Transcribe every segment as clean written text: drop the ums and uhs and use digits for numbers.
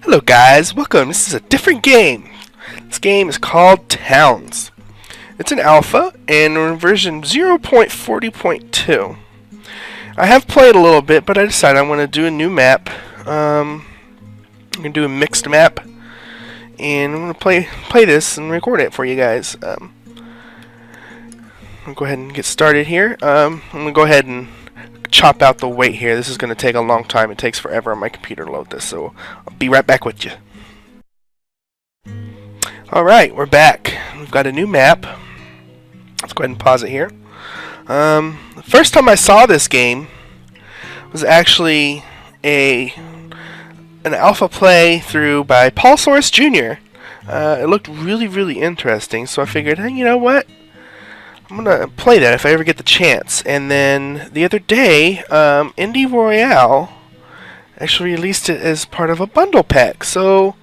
Hello guys, welcome. This is a different game. This game is called Towns. It's an alpha and we're in version 0.40.2. I have played a little bit, but I decided I'm going to do a new map. I'm going to do a mixed map, and I'm going to play this and record it for you guys. I'll go ahead and get started here. I'm going to go ahead and chop out the wait here. This is going to take a long time. It takes forever on my computer to load this, so I'll be right back with you. Alright, we're back. We've got a new map. Let's go ahead and pause it here. The first time I saw this game was actually an alpha playthrough by Paul Source Jr. It looked really interesting, so I figured, hey, you know what? I'm gonna play that if I ever get the chance. And then the other day, Indie Royale actually released it as part of a bundle pack. So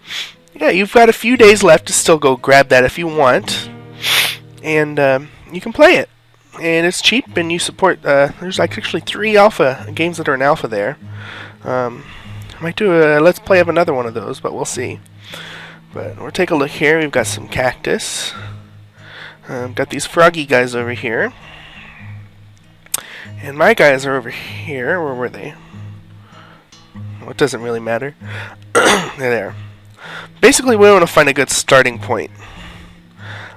yeah, you've got a few days left to still go grab that if you want, and you can play it. And it's cheap, and you support. There's like actually 3 alpha games that are in alpha there. I might do a let's play of another one of those, but we'll see. But we'll take a look here. We've got some cactus. Got these froggy guys over here. And my guys are over here. Where were they? Well, it doesn't really matter. They're there. Basically, we want to find a good starting point.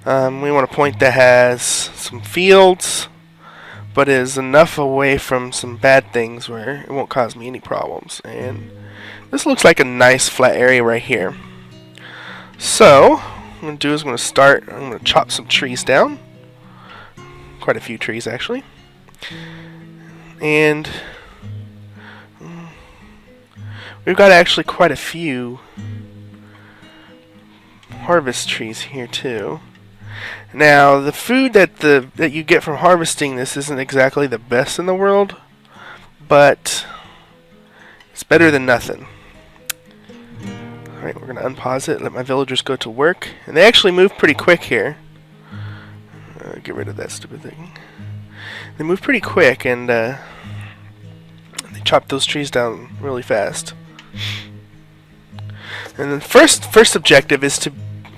We want a point that has some fields, but is enough away from some bad things where it won't cause me any problems. And this looks like a nice flat area right here. So what I'm going to do is I'm going to chop some trees down. Quite a few trees, actually. And we've got actually quite a few harvest trees here, too. Now, the food that you get from harvesting this isn't exactly the best in the world, but it's better than nothing. Alright, we're going to unpause it, let my villagers go to work. And they actually move pretty quick here. Get rid of that stupid thing. They move pretty quick, and they chop those trees down really fast. And the first objective is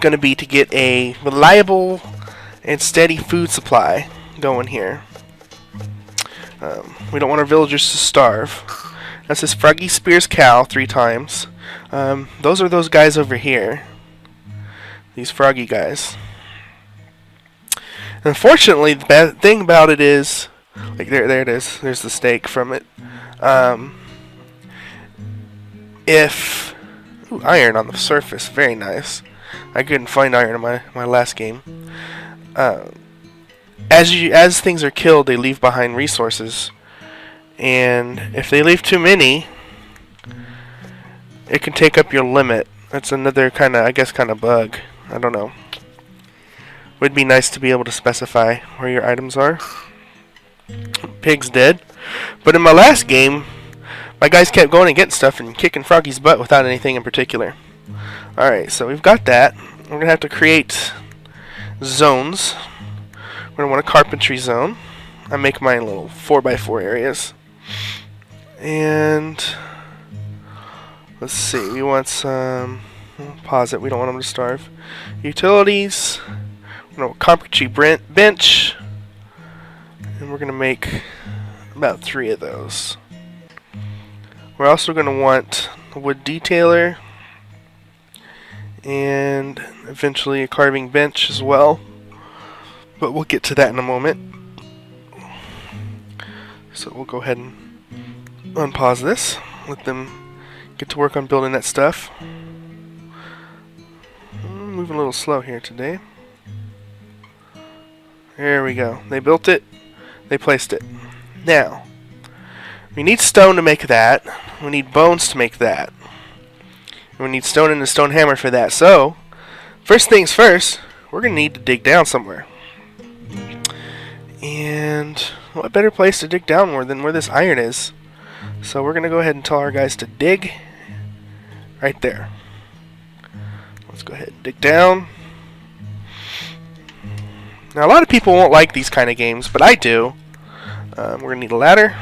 going to be to get a reliable and steady food supply going here. We don't want our villagers to starve. That's this Froggy Spears cow 3 times. Those are those guys over here. These froggy guys. Unfortunately, the bad thing about it is, like there it is. There's the steak from it. Ooh, iron on the surface, very nice. I couldn't find iron in my last game. As things are killed, they leave behind resources, and if they leave too many, it can take up your limit. That's another kind of bug. I don't know. Would be nice to be able to specify where your items are. Pig's dead. But in my last game, my guys kept going and getting stuff and kicking Froggy's butt without anything in particular. Alright, so we've got that. We're going to have to create zones. We're going to want a carpentry zone. I make mine little 4x4 areas. And let's see, we want some, pause it, we don't want them to starve. Utilities, we're going to carpentry bench, and we're going to make about 3 of those. We're also going to want a wood detailer, and eventually a carving bench as well, but we'll get to that in a moment. So we'll go ahead and unpause this, let them get to work on building that stuff. Moving a little slow here today. There we go. They built it. They placed it. Now, we need stone to make that. We need bones to make that. And we need stone and a stone hammer for that. So, first things first, we're going to need to dig down somewhere. And what better place to dig down more than where this iron is? So we're going to go ahead and tell our guys to dig right there. Let's go ahead and dig down. Now, a lot of people won't like these kind of games, but I do. We're going to need a ladder.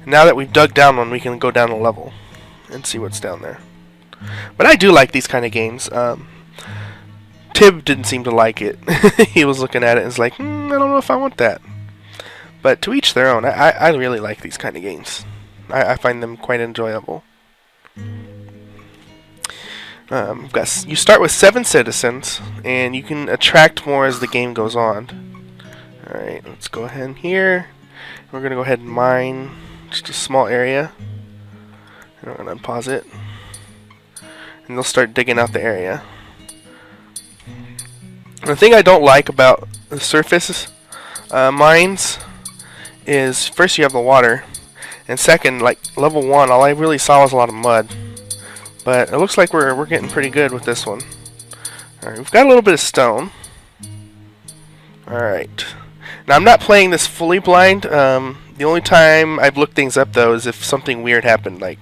Now that we've dug down one, we can go down a level. and see what's down there. But I do like these kind of games. Tib didn't seem to like it. He was looking at it and was like, I don't know if I want that. But to each their own. I really like these kind of games. I find them quite enjoyable. You start with 7 citizens, and you can attract more as the game goes on. Alright, let's go ahead and here. We're going to go ahead and mine just a small area. And we're going to unpause it. And they'll start digging out the area. The thing I don't like about the surface mines is, first you have the water, and second, like level 1, all I really saw was a lot of mud. But it looks like we're getting pretty good with this one. Alright, we've got a little bit of stone. Alright. Now I'm not playing this fully blind. The only time I've looked things up though is if something weird happened. Like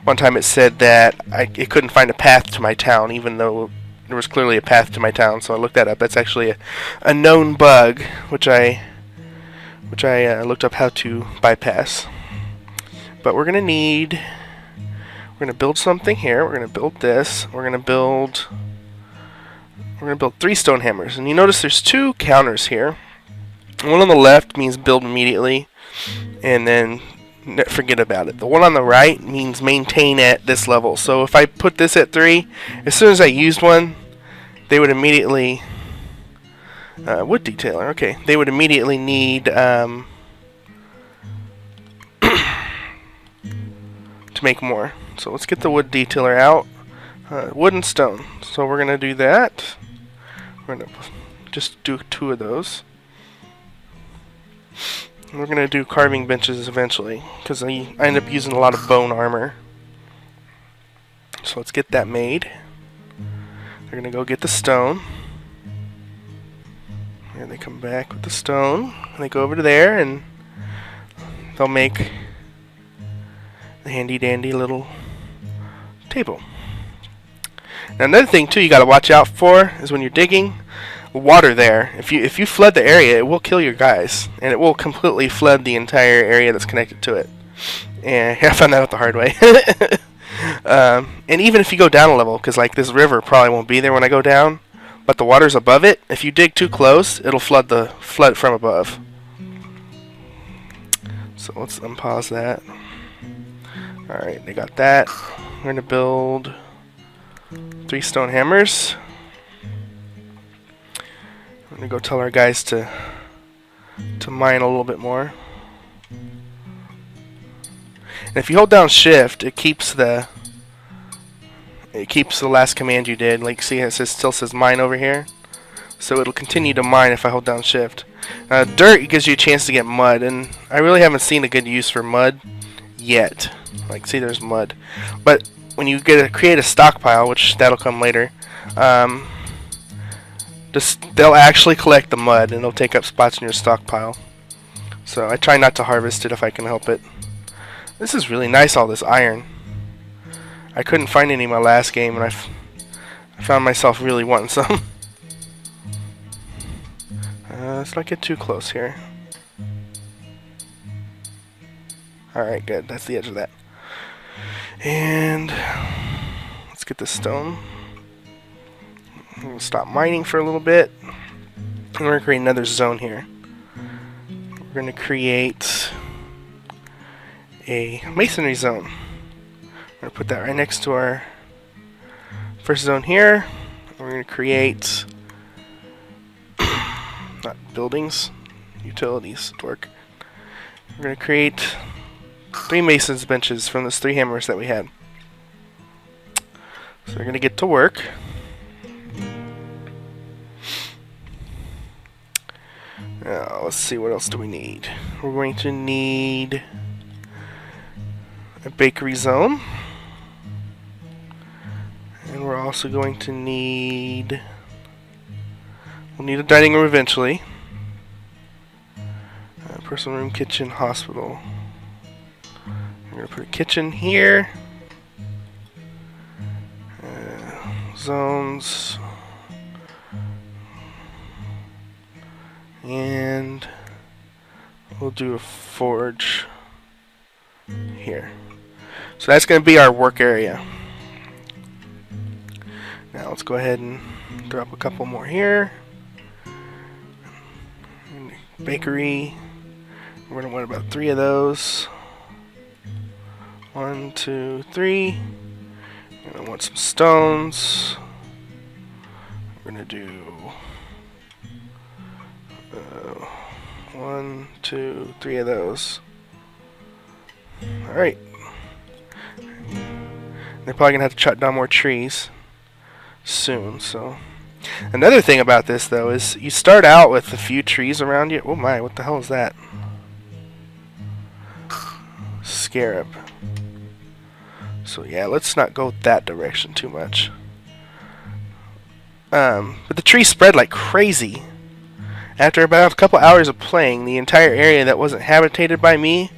one time it said that it couldn't find a path to my town, even though there was clearly a path to my town. So I looked that up. That's actually a known bug, which I looked up how to bypass. But we're gonna build something here. We're gonna build this. We're gonna build 3 stone hammers. And you notice there's 2 counters here. One on the left means build immediately, and then forget about it. The one on the right means maintain at this level. So if I put this at 3, as soon as I used one, they would immediately wood detailer. Okay, they would immediately need to make more. So let's get the wood detailer out. Wood and stone. So we're gonna do that. We're gonna just do 2 of those. And we're gonna do carving benches eventually, because I end up using a lot of bone armor. So let's get that made. They're gonna go get the stone. And they come back with the stone. And they go over to there, and they'll make the handy dandy little table. Now another thing too you gotta watch out for is when you're digging, water there. If you flood the area, it will kill your guys, and it will completely flood the entire area that's connected to it. And I found that out the hard way. And even if you go down a level, because like this river probably won't be there when I go down, but the water's above it. If you dig too close, it'll flood it from above. So let's unpause that. Alright, they got that. We're gonna build 3 stone hammers. I'm gonna go tell our guys to mine a little bit more. And if you hold down shift, it keeps the last command you did. Like see, it still says mine over here. So it'll continue to mine if I hold down shift. Dirt gives you a chance to get mud, and I really haven't seen a good use for mud yet. Like see, there's mud. But when you create a stockpile, which that'll come later, they'll actually collect the mud, and it'll take up spots in your stockpile. So I try not to harvest it if I can help it. This is really nice, all this iron. I couldn't find any in my last game, and I found myself really wanting some. Let's not get too close here. Alright, good. That's the edge of that. And let's get the stone. We'll stop mining for a little bit. And we're going to create another zone here. We're going to create a masonry zone. We're going to put that right next to our first zone here. We're going to create not buildings, utilities to work. We're going to create 3 mason's benches from those 3 hammers that we had. So we're going to get to work. Now, let's see, what else do we need? We're going to need a bakery zone. And we're also going to need... We'll need a dining room eventually. Personal room, kitchen, hospital. We're going to put a kitchen here. Zones. And we'll do a forge here. So that's going to be our work area. Now let's go ahead and drop a couple more here. Bakery. We're going to want about 3 of those. 1, 2, 3. We're going to want some stones. We're going to do 1, 2, 3 of those. Alright. They're probably going to have to chop down more trees soon. So another thing about this though is you start out with a few trees around you. Oh my, what the hell is that? Scarab. So yeah, let's not go that direction too much. But the trees spread like crazy. After about a couple hours of playing, the entire area that wasn't habitated by me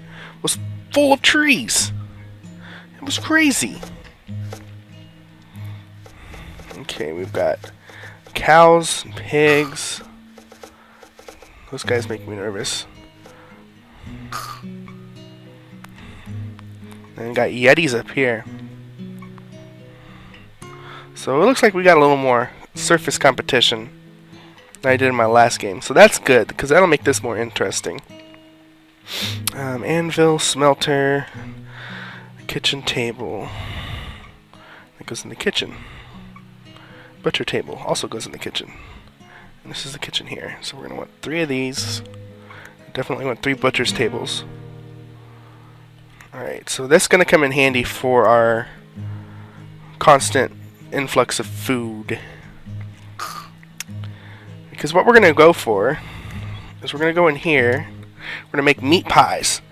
was full of trees. It was crazy. Okay, we've got cows and pigs. Those guys make me nervous. And we got yetis up here. So it looks like we got a little more surface competition than I did in my last game. So that's good, because that'll make this more interesting. Anvil, smelter, kitchen table. That goes in the kitchen. Butcher table also goes in the kitchen. And this is the kitchen here. So we're going to want 3 of these. Definitely want 3 butcher's tables. Alright, so that's going to come in handy for our constant influx of food. Because what we're going to go for is we're going to go in here. We're going to make meat pies.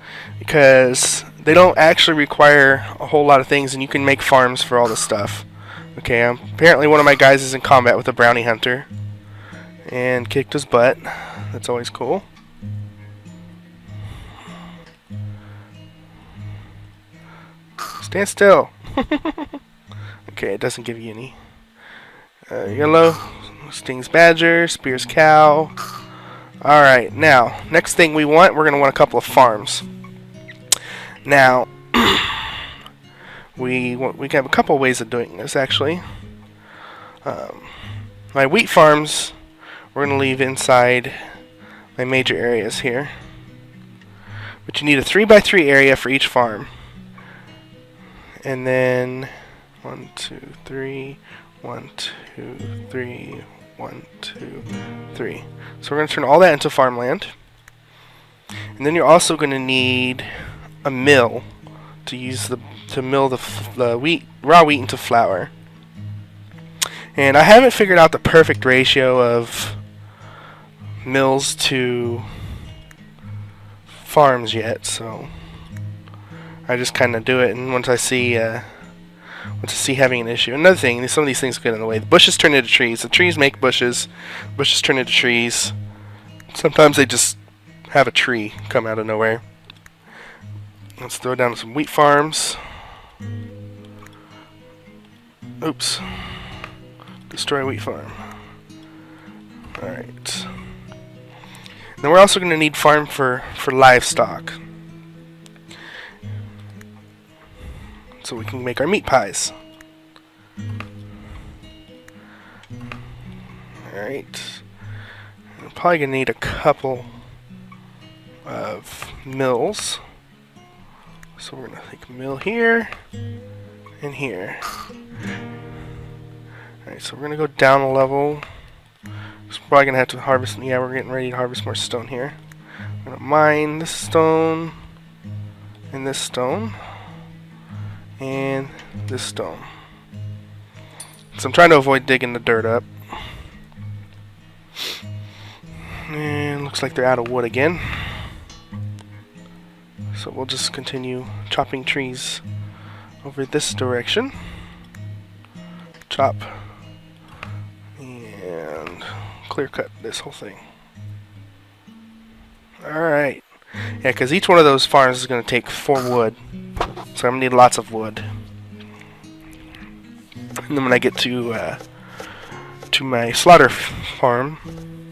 Because they don't actually require a whole lot of things, and you can make farms for all the stuff. Okay, apparently one of my guys is in combat with a brownie hunter. And kicked his butt. That's always cool. Stand still. Okay, it doesn't give you any. Yellow, stings badger, spears cow. Alright, now, next thing we want, we're going to want a couple of farms. Now, we have a couple ways of doing this, actually. My wheat farms, we're going to leave inside my major areas here. But you need a 3x3 area for each farm. And then 1, 2, 3, 1, 2, 3, 1, 2, 3. So we're going to turn all that into farmland. And then you're also going to need a mill to mill the wheat, raw wheat into flour. And I haven't figured out the perfect ratio of mills to farms yet, so I just kind of do it, and once I see having an issue. Another thing, some of these things get in the way. The bushes turn into trees. The trees make bushes. Bushes turn into trees. Sometimes they just have a tree come out of nowhere. Let's throw down some wheat farms. Oops. Destroy wheat farm. Alright. Then we're also going to need farm for livestock. So we can make our meat pies. Alright. We're probably going to need a couple of mills. So we're going to take a mill here and here. Alright, so we're going to go down a level. So we're probably going to have to harvest. Yeah, we're getting ready to harvest more stone here. I'm going to mine this stone and this stone. And this stone. So I'm trying to avoid digging the dirt up. And looks like they're out of wood again. So we'll just continue chopping trees over this direction. Chop. And clear cut this whole thing. Alright. Yeah, because each one of those farms is going to take 4 wood. So I'm going to need lots of wood. And then when I get to my slaughter farm,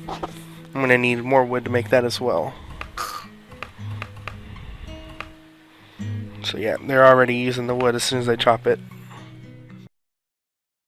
I'm going to need more wood to make that as well. So Yeah, they're already using the wood as soon as they chop it.